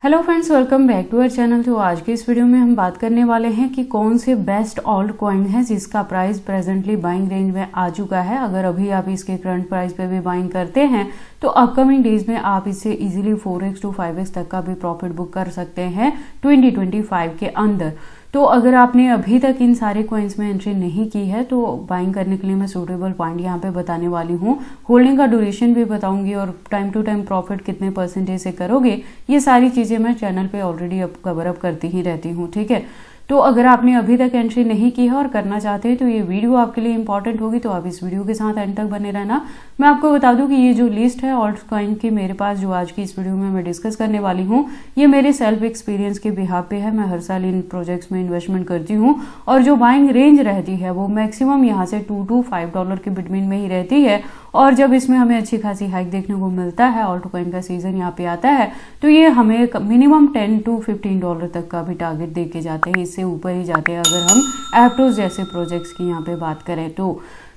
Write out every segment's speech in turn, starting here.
Hello friends, welcome back to our channel. तो आज के इस वीडियो में हम बात करने वाले हैं कि कौन से बेस्ट ऑल्ट कॉइन है जिसका प्राइस प्रेजेंटली बाइंग रेंज में आ चुका है। अगर अभी आप इसके करंट प्राइस पे भी बाइंग करते हैं तो अपकमिंग डेज में आप इससे इजीली 4x to 5x तक का भी प्रॉफिट बुक कर सकते हैं 2025 के अंदर। तो अगर आपने अभी तक इन सारे कॉइन्स में एंट्री नहीं की है तो बाइंग करने के लिए मैं सूटेबल पॉइंट यहाँ पे बताने वाली हूँ। होल्डिंग का ड्यूरेशन भी बताऊंगी और टाइम टू टाइम प्रॉफिट कितने परसेंटेज से करोगे, ये सारी चीजें मैं चैनल पे ऑलरेडी कवर अप करती ही रहती हूँ। ठीक है, तो अगर आपने अभी तक एंट्री नहीं की है और करना चाहते हैं तो ये वीडियो आपके लिए इंपॉर्टेंट होगी, तो आप इस वीडियो के साथ एंड तक बने रहना। मैं आपको बता दूं कि ये जो लिस्ट है ऑल्ट कॉइन की मेरे पास जो आज की इस वीडियो में मैं डिस्कस करने वाली हूँ, ये मेरे सेल्फ एक्सपीरियंस के बिहाफ पे है। मैं हर साल इन प्रोजेक्ट्स में इन्वेस्टमेंट करती हूँ और जो बाइंग रेंज रहती है वो मैक्सिमम यहाँ से $2 to $5 के बिटवीन में ही रहती है। और जब इसमें हमें अच्छी खासी हाइक देखने को मिलता है, ऑल्ट कॉइन का सीजन यहाँ पे आता है, तो ये हमें मिनिमम $10 to $15 तक का भी टारगेट दे के जाते हैं। इससे ऊपर ही जाते हैं अगर हम एप्टोस जैसे प्रोजेक्ट्स की यहाँ पे बात करें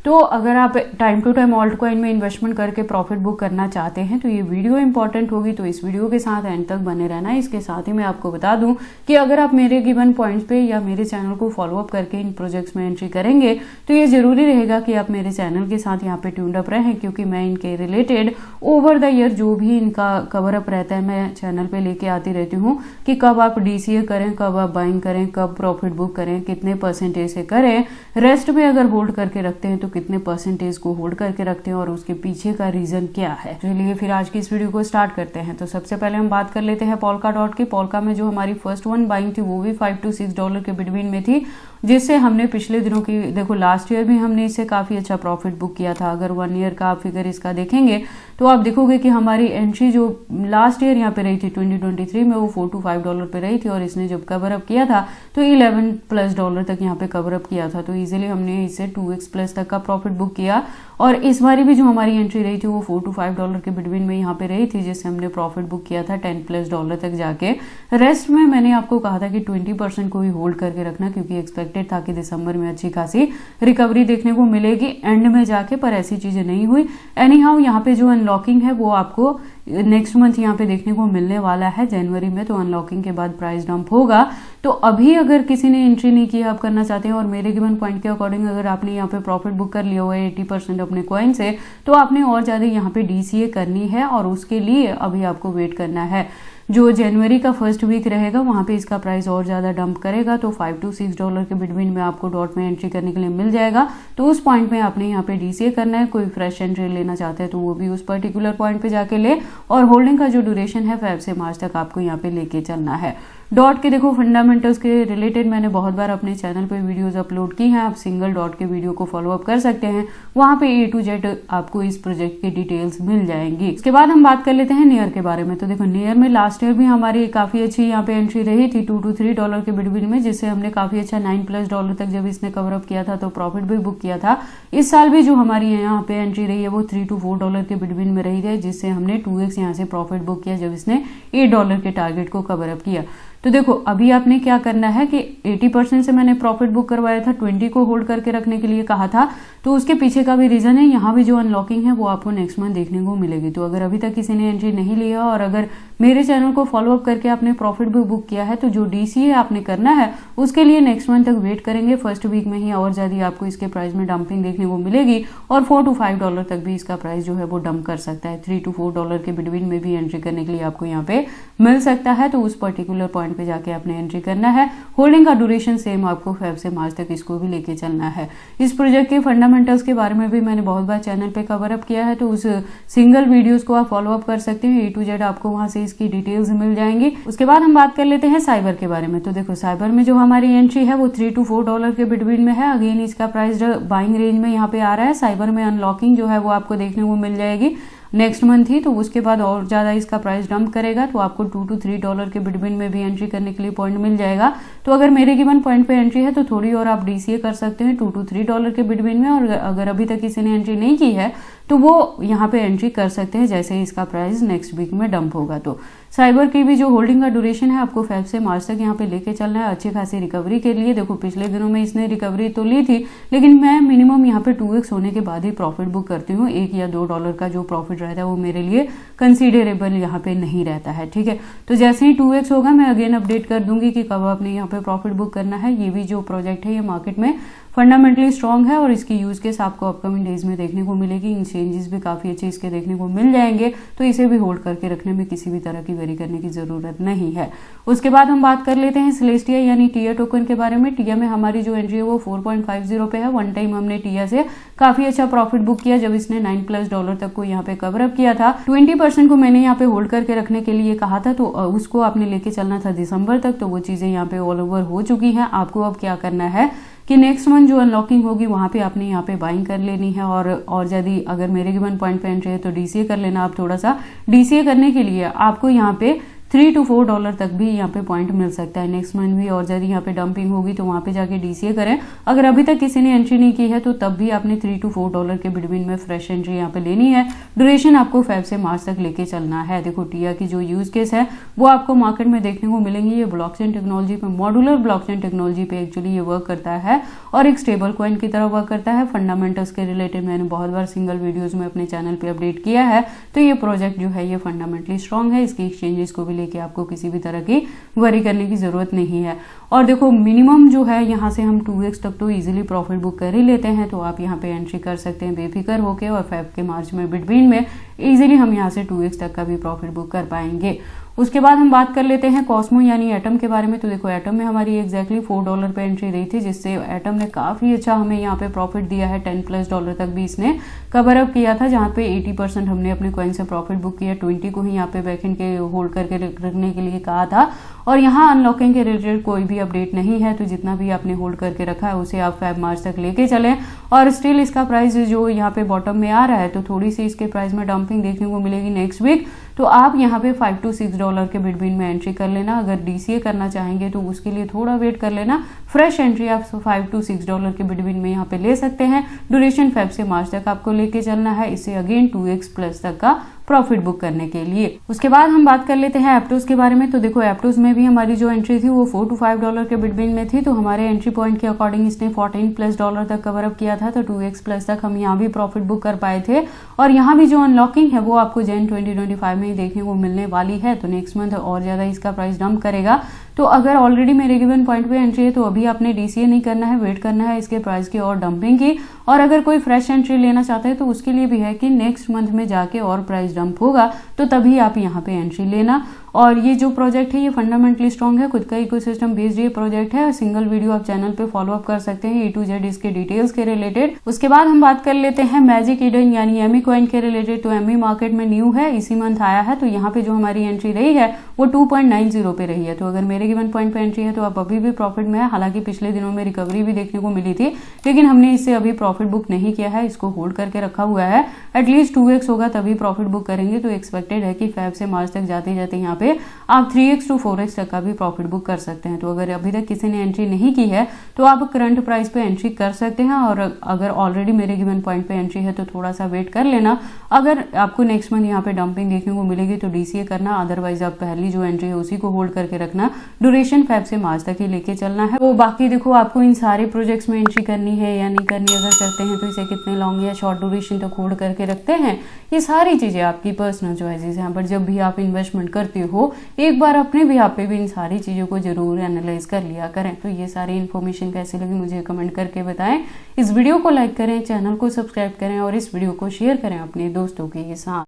तो अगर आप time to time alt coin में इन्वेस्टमेंट करके प्रॉफिट बुक करना चाहते हैं तो ये वीडियो इंपॉर्टेंट होगी, तो इस वीडियो के साथ एंड तक बने रहना। इसके साथ ही मैं आपको बता दूं कि अगर आप मेरे गिवन पॉइंट्स पे या मेरे चैनल को फॉलो अप करके इन प्रोजेक्ट्स में एंट्री करेंगे तो ये जरूरी रहेगा कि आप मेरे चैनल के साथ यहाँ पे ट्यून्ड अप रहें, क्योंकि मैं इनके रिलेटेड ओवर द ईयर जो भी इनका कवर अप रहता है मैं चैनल पे लेके आती रहती हूँ कि कब आप DCA करें, कब आप बाइंग करें, कब प्रॉफिट बुक करें, कितने परसेंटेज से करें, रेस्ट में अगर होल्ड करके रखते हैं तो कितने परसेंटेज को होल्ड करके रखते हैं और उसके पीछे का रीजन क्या है। चलिए फिर आज की इस वीडियो को स्टार्ट करते हैं। तो सबसे पहले हम बात कर लेते हैं पोल्का डॉट की। पोल्का में जो हमारी फर्स्ट वन बाइंग थी वो भी $5 to $6 के बिटवीन में थी, जिससे हमने पिछले दिनों की देखो लास्ट ईयर भी हमने इससे काफी अच्छा प्रॉफिट बुक किया था। अगर 1 ईयर का आप फिगर इसका देखेंगे तो आप देखोगे कि हमारी एंट्री जो लास्ट ईयर यहाँ पे रही थी 2023 में वो $4 to $5 पे रही थी और इसने जब कवर अप किया था तो $11+ तक यहाँ पे कवर अप किया था। तो इजीली हमने इससे 2x+ तक का प्रॉफिट बुक किया। और इस बारी भी जो हमारी एंट्री रही थी वो $4 to $5 के बिटवीन में यहाँ पे रही थी, जिससे हमने प्रॉफिट बुक किया था $10+ तक जाके। रेस्ट में मैंने आपको कहा था कि 20% को ही होल्ड करके रखना, क्योंकि एक्सपेक्टेड था कि दिसंबर में अच्छी खासी रिकवरी देखने को मिलेगी एंड में जाके, पर ऐसी चीजें नहीं हुई। एनी हाउ यहाँ पे जो अनलॉकिंग है वो आपको नेक्स्ट मंथ यहाँ पे देखने को मिलने वाला है जनवरी में। तो अनलॉकिंग के बाद प्राइस डंप होगा। तो अभी अगर किसी ने एंट्री नहीं की, आप करना चाहते हैं और मेरे गिवन पॉइंट के अकॉर्डिंग अगर आपने यहाँ पे प्रॉफिट बुक कर लिया हुआ है 80% अपने कॉइन से, तो आपने और ज्यादा यहाँ पे DCA करनी है और उसके लिए अभी आपको वेट करना है। जो जनवरी का फर्स्ट वीक रहेगा वहां पे इसका प्राइस और ज्यादा डंप करेगा, तो $5 to $6 के बिटवीन में आपको डॉट में एंट्री करने के लिए मिल जाएगा। तो उस पॉइंट में आपने यहाँ पे DCA करना है। कोई फ्रेश एंट्री लेना चाहते हैं तो वो भी उस पर्टिकुलर पॉइंट पे जाके ले, और होल्डिंग का जो ड्यूरेशन है फेब से मार्च तक आपको यहाँ पे लेके चलना है। डॉट के देखो फंडामेंटल्स के रिलेटेड मैंने बहुत बार अपने चैनल पे वीडियोस अपलोड की हैं, आप सिंगल डॉट के वीडियो को फॉलो अप कर सकते हैं। वहां पे A to Z आपको इस प्रोजेक्ट की डिटेल्स मिल जाएंगी। इसके बाद हम बात कर लेते हैं नियर के बारे में। तो देखो नियर में लास्ट ईयर भी हमारी काफी अच्छी यहाँ पे एंट्री रही थी $2 to $3 के बिटवीन में, जिससे हमने काफी अच्छा $9+ तक जब इसने कवर अप किया था तो प्रॉफिट भी बुक किया था। इस साल भी जो हमारी यहाँ पे एंट्री रही है वो $3 to $4 के बिटवीन में रही है, जिससे हमने 2x यहाँ से प्रॉफिट बुक किया जब इसने $8 के टारगेट को कवर अप किया। तो देखो अभी आपने क्या करना है कि 80% से मैंने प्रॉफिट बुक करवाया था, 20 को होल्ड करके रखने के लिए कहा था, तो उसके पीछे का भी रीजन है। यहाँ भी जो अनलॉकिंग है वो आपको नेक्स्ट मंथ देखने को मिलेगी। तो अगर अभी तक किसी ने एंट्री नहीं लिया और अगर मेरे चैनल को फॉलो अप करके आपने प्रॉफिट भी बुक किया है तो जो DCA आपने करना है उसके लिए नेक्स्ट मंथ तक वेट करेंगे। फर्स्ट वीक में ही और ज्यादा आपको इसके प्राइस में डंपिंग देखने को मिलेगी और $4 to $5 तक भी इसका प्राइस जो है वो डंप कर सकता है। $3 to $4 के बिटवीन में भी एंट्री करने के लिए आपको यहाँ पे मिल सकता है। तो उस पर्टिकुलर पॉइंट पे जाके आपने एंट्री करना है। होल्डिंग का ड्यूरेशन सेम आपको फेब से मार्च तक इसको भी लेके चलना है। इस प्रोजेक्ट के फंडामेंटल्स के बारे में भी मैंने बहुत बार चैनल पे कवर अप किया है, तो उस सिंगल वीडियोस को आप फॉलो अप कर सकते हैं। A to Z आपको वहां से इसकी डिटेल्स मिल जाएंगी। उसके बाद हम बात कर लेते हैं साइबर के बारे में। तो देखो साइबर में जो हमारी एंट्री है वो $3 to $4 के बिटवीन में है। अगेन इसका प्राइस बाइंग रेंज में यहाँ पे आ रहा है। साइबर में अनलॉकिंग जो है वो आपको देखने को मिल जाएगी नेक्स्ट मंथ ही, तो उसके बाद और ज्यादा इसका प्राइस डंप करेगा, तो आपको $2 to $3 के बिटवीन में भी एंट्री करने के लिए पॉइंट मिल जाएगा। तो अगर मेरे गिवन पॉइंट पे एंट्री है तो थोड़ी और आप DCA कर सकते हैं $2 to $3 के बिटवीन में, और अगर अभी तक किसी ने एंट्री नहीं की है तो वो यहाँ पे एंट्री कर सकते हैं जैसे ही इसका प्राइस नेक्स्ट वीक में डंप होगा। तो साइबर की भी जो होल्डिंग का ड्यूरेशन है आपको फेब से मार्च तक यहाँ पे लेके चलना है अच्छी खासी रिकवरी के लिए। देखो पिछले दिनों में इसने रिकवरी तो ली थी, लेकिन मैं मिनिमम यहाँ पे 2x होने के बाद ही प्रॉफिट बुक करती हूँ। $1 या $2 का जो प्रॉफिट रहता है वो मेरे लिए कंसीडरेबल यहाँ पे नहीं रहता है, ठीक है। तो जैसे ही 2x होगा मैं अगेन अपडेट कर दूंगी कि कब आपने यहाँ पे प्रॉफिट बुक करना है। ये भी जो प्रोजेक्ट है ये मार्केट में फंडामेंटली स्ट्रांग है और इसकी यूज केस आपको अपकमिंग डेज में देखने को मिलेगी। एक्सचेंजेस भी काफी अच्छे इसके देखने को मिल जाएंगे, तो इसे भी होल्ड करके रखने में किसी भी तरह की वेरी करने की जरूरत नहीं है। उसके बाद हम बात कर लेते हैं सेलेस्टिया यानी टिया टोकन के बारे में। टिया में हमारी जो एंट्री है वो 4.50 पे है। वन टाइम हमने टिया से काफी अच्छा प्रॉफिट बुक किया जब इसने $9+ तक को यहाँ पे कवर अप किया था। 20% को मैंने यहाँ पे होल्ड करके रखने के लिए कहा था, तो उसको आपने लेके चलना था दिसंबर तक, तो वो चीजें यहाँ पे ऑल ओवर हो चुकी हैं। आपको अब क्या करना है कि नेक्स्ट मंथ जो अनलॉकिंग होगी वहां पे आपने यहाँ पे बाइंग कर लेनी है। और यदि अगर मेरे गिवन पॉइंट पे एंट्री है तो डीसीए कर लेना। आप थोड़ा सा डीसीए करने के लिए आपको यहाँ पे $3 to $4 तक भी यहाँ पे पॉइंट मिल सकता है नेक्स्ट मंथ भी। और यदि यहाँ पे डंपिंग होगी तो वहां पे जाके डीसीए करें। अगर अभी तक किसी ने एंट्री नहीं की है तो तब भी आपने $3 to $4 के बिटवीन में फ्रेश एंट्री यहाँ पे लेनी है। ड्यूरेशन आपको फेब से मार्च तक लेके चलना है। देखो टिया की जो यूज केस है वो आपको मार्केट में देखने को मिलेंगी। ये ब्लॉकचेन टेक्नोलॉजी पे, मॉड्यूलर ब्लॉकचेन टेक्नोलॉजी पे एक्चुअली ये वर्क करता है और एक स्टेबल कॉइन की तरह वर्क करता है। फंडामेंटल्स के रिलेटेड मैंने बहुत बार सिंगल वीडियोज में अपने चैनल पे अपडेट किया है। तो ये प्रोजेक्ट जो है ये फंडामेंटली स्ट्रांग है। इसकी एक्सचेंजेस को भी लेके आपको किसी भी तरह की वरी करने की जरूरत नहीं है। और देखो मिनिमम जो है यहाँ से हम 2x तक तो इजीली प्रॉफिट बुक कर ही लेते हैं, तो आप यहाँ पे एंट्री कर सकते हैं बेफिक्र होके। और फेब के मार्च में बिटवीन में इजीली हम यहाँ से 2x तक का भी प्रॉफिट बुक कर पाएंगे। उसके बाद हम बात कर लेते हैं कॉस्मो यानी एटम के बारे में। तो देखो एटम में हमारी एग्जैक्टली $4 पे एंट्री रही थी, जिससे एटम ने काफी अच्छा हमें यहाँ पे प्रॉफिट दिया है। $10+ तक भी इसने कवर अप किया था, जहाँ पे 80% हमने अपने कॉइन से प्रॉफिट बुक किया। 20 को ही यहाँ पे बैकएंड के होल्ड करके रखने के लिए कहा था। और यहाँ अनलॉकिंग के रिलेटेड कोई भी अपडेट नहीं है, तो जितना भी आपने होल्ड करके रखा है उसे आप फेब मार्च तक लेके चलें। और स्टिल इसका प्राइस जो यहाँ पे बॉटम में आ रहा है, तो थोड़ी सी इसके प्राइस में डंपिंग देखने को मिलेगी नेक्स्ट वीक। तो आप यहाँ पे $5 to $6 के बिटवीन में एंट्री कर लेना। अगर डीसीए करना चाहेंगे तो उसके लिए थोड़ा वेट कर लेना। फ्रेश एंट्री आप $5 to $6 के बिटवीन में यहाँ पे ले सकते हैं। ड्यूरेशन फेब से मार्च तक आपको लेके चलना है, इससे अगेन 2x+ तक का प्रॉफिट बुक करने के लिए। उसके बाद हम बात कर लेते हैं एप्टोस के बारे में। तो देखो एप्टोस में भी हमारी जो एंट्री थी वो $4 to $5 के बिटवीन में थी। तो हमारे एंट्री पॉइंट के अकॉर्डिंग इसने $14+ तक कवर अप किया था, तो 2x+ तक हम यहाँ भी प्रॉफिट बुक कर पाए थे। और यहाँ भी जो अनलॉकिंग है वो आपको जैन 2025 में ही देखने को मिलने वाली है, तो नेक्स्ट मंथ और ज्यादा इसका प्राइस डंप करेगा। तो अगर ऑलरेडी मेरे गिवन पॉइंट पे एंट्री है तो अभी आपने डीसीए नहीं करना है, वेट करना है इसके प्राइस की और डंपिंग की। और अगर कोई फ्रेश एंट्री लेना चाहता है तो उसके लिए भी है कि नेक्स्ट मंथ में जाके और प्राइस डंप होगा तो तभी आप यहाँ पे एंट्री लेना। और ये जो प्रोजेक्ट है ये फंडामेंटली स्ट्रांग है, खुद का इकोसिस्टम बेस्ड ये प्रोजेक्ट है। सिंगल वीडियो आप चैनल पे फॉलो अप कर सकते हैं A to Z इसके डिटेल्स के रिलेटेड। उसके बाद हम बात कर लेते हैं मैजिक ईडन यानी एमी कॉइन के रिलेटेड। तो एमी मार्केट में न्यू है, इसी मंथ आया है। तो यहाँ पे जो हमारी एंट्री रही है वो 2.90 पे रही है। तो अगर मेरे गिवन पॉइंट पे एंट्री है तो आप अभी भी प्रॉफिट में है। हालांकि पिछले दिनों में रिकवरी भी देखने को मिली थी, लेकिन हमने इससे अभी प्रॉफिट बुक नहीं किया है, इसको होल्ड करके रखा हुआ है। एटलीस्ट 2x होगा तभी प्रॉफिट बुक करेंगे। तो एक्सपेक्टेड है कि फेब से मार्च तक जाते जाते यहाँ पे आप 3x to 4x तक का भी प्रॉफिट बुक कर सकते हैं। तो अगर अभी तक किसी ने एंट्री नहीं की है तो आप करंट प्राइस पे एंट्री कर सकते हैं। और अगर ऑलरेडी मेरे गिवन पॉइंट पे एंट्री है तो थोड़ा सा वेट कर लेना। अगर आपको नेक्स्ट मंथ यहाँ पे डंपिंग देखने को मिलेगी तो डीसीए करना, अदरवाइज आप पहली जो एंट्री है उसी को होल्ड करके रखना। ड्यूरेशन फेब से मार्च तक ही लेके चलना है। तो बाकी देखो आपको इन सारे प्रोजेक्ट्स में एंट्री करनी है या नहीं करनी, अगर करते हैं तो इसे कितने लॉन्ग या शॉर्ट ड्यूरेशन तक होल्ड करके रखते हैं, ये सारी चीजें आपकी पर्सनल चॉइसेस हैं। बट जब भी आप इन्वेस्टमेंट करते हो एक बार अपने भी आप पे भी इन सारी चीजों को जरूर एनालाइज कर लिया करें। तो ये सारी इन्फॉर्मेशन कैसी लगी मुझे कमेंट करके बताएं। इस वीडियो को लाइक करें, चैनल को सब्सक्राइब करें और इस वीडियो को शेयर करें अपने दोस्तों के साथ।